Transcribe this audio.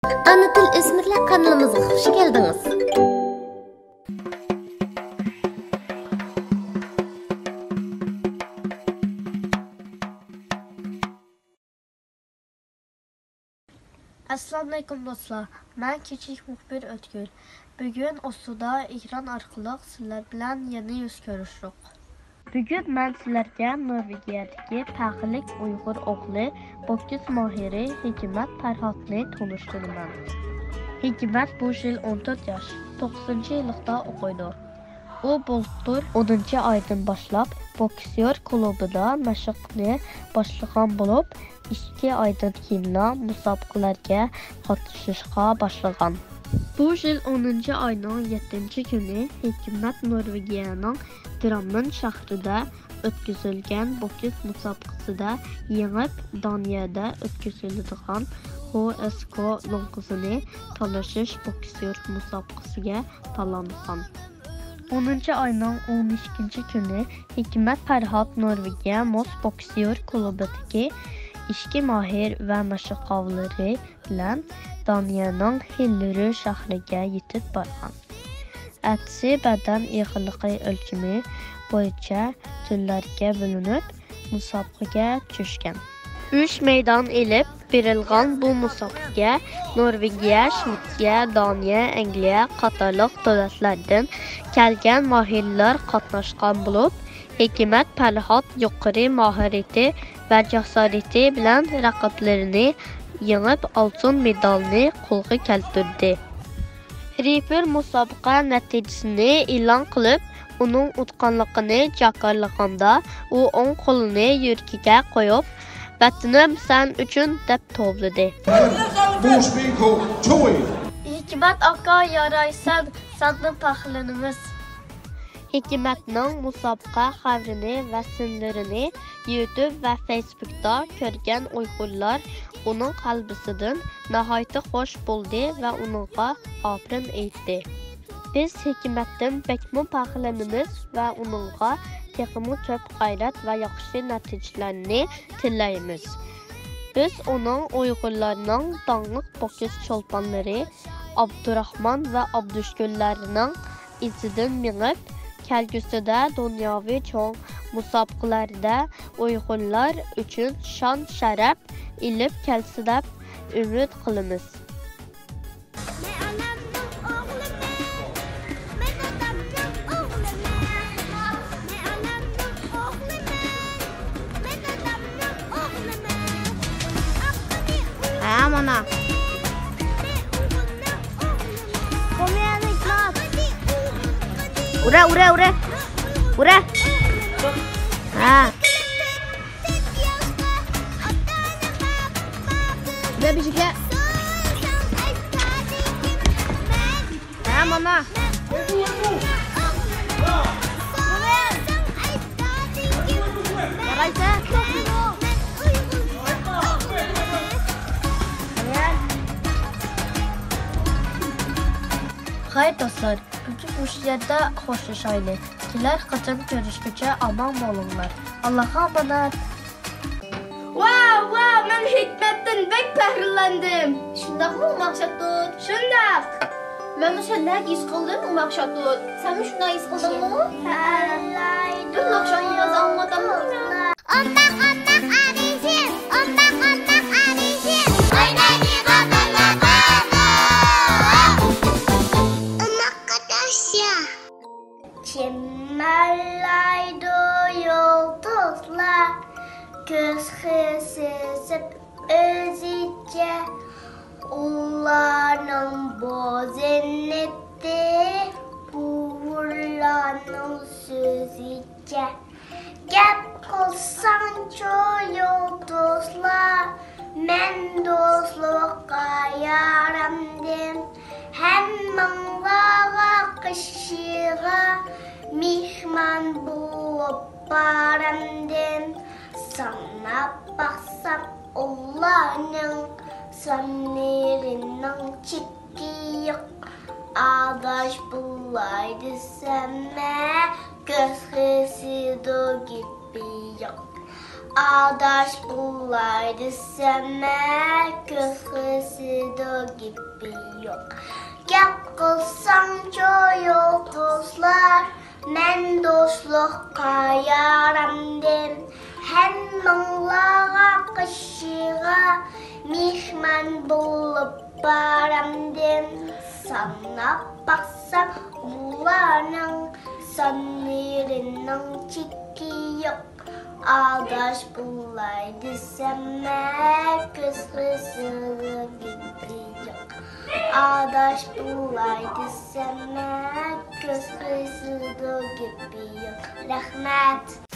Ana til o'smirlar kanalımıza hoş geldiniz. Assalomu alaykum do'stlar. Men kichik muxbir O'tkir. Bugun Ossuda ekran orqali sizlar bilan yana yuz ko'rishdik. Bugun men sizlarga Norvegiyadagi Paxlik Uyg'ur o'g'li boks mohiri Hikmat Farhodni tanishtiraman. Hikmat bu yil 14 yosh, 9-yilda o'qiydi. U bultur 10-oydan boshlab boksyor klubida mashqni boshlagan bo'lib, 2 oydan keyin musobaqalarga qatnashishga boshlagan. Bu yil 10-oyning 7-kuni Hikmat Norvegiyaning Drammen shahrida o'tkazilgan boks musobaqasida yengib, Daniyada o'tkaziladigan HSK Long'ini talashish boksyor musobaqasiga tanlangan. 10-oyning 12-kuni Hikmat Farhod Norvegiya Mos boksyor klubidagi ishki mohir va mashqovlari bilan Daniyaning Hillary shahriga yetib borgan. Atsi badan ig'irligi o'lchami bo'yicha turlarga bo'linib, musobaqaga tushgan. 3 maydon elib berilgan bu musobaqaga Norvegiya, Shvetsiya, Daniya, Angliya qatorliq davlatlardan kelgan mohirlar qatnashgan bo'lib, Hikmat Farhod yuqori mohirati va jasorati bilan raqiblarini yengib oltin medalni qo'lga keltirdi. Refer musobaqa natijasini e'lon qilib, uning utqanligini jakarlaganda u o'ng qo'lini yurkiga qo'yib, "Vatanim sen uchun" deb tovladi. Hikmat aka yaraysan, seni faxrlanamiz. Hikmatning musobaqa xabarini va sinlarini YouTube va Facebookda ko'rgan Uyg'urlar uning qalbisidan nihoyat xush bo'ldi va uningga ofrin aytdi. Biz Hikmatdan bekmo faxrlanamiz va uningga texmo ko'p g'ayrat va yaxshi natijalarni tilaymiz. Biz uning Uyg'urlarning dangliq boks cho'lponlari Abdurahmon va Abdushukurlarning izidan minib, kelgusida dunyoviy cho'ng musobaqalarda Uyg'urlar uchun shon sharaf ilib kelsa deb umid qilamiz. Mana. Kom igen, Hikmat. Ura. Udah bisa ya? Mana? Yaraysa. Hayır dostlar, bugün bu yerdə xoşlaşaylı. Kelər qaçan görüşgəcə aman olunlar. Allah'a emanet. Wow, mən Hikmətdən bək fəxrləndim. Şundaqmı maqsad tut? Şundaq. Mən şundaq his qıldım maqsad tut. Sən şundaq his qıldınmı? Dün axşam biraz anladımı? Ondak arayışım. Ondak arayışım. Oynayın arkadaşlar. Çemellaydı yıldızlar, göz hissizip özüce, onların bozenetti, buğurlarının sözüce. Gep kılsan çoğu yıldızlar, men dostluğa yarandım. Hemmanlara kışığa mihman bulup barandım. Sana baksam Allah'ın sönlerinin çiki yok. Adaş bulaydı seme göz hızı gibi yok. Adaş bulaydı seme göz hızı gibi yok. Gel kılsan çoğu dostlar, men dostlukka yarandım. Hem mınlağa kışığa mihman bulup barandım. Sana baksam bunların sanırının çiki yok. Adaş bulaydı seme kızgısılığı gibi yok. Adaş bulaydı seme kızgısılığı gibi yok. Rahmet.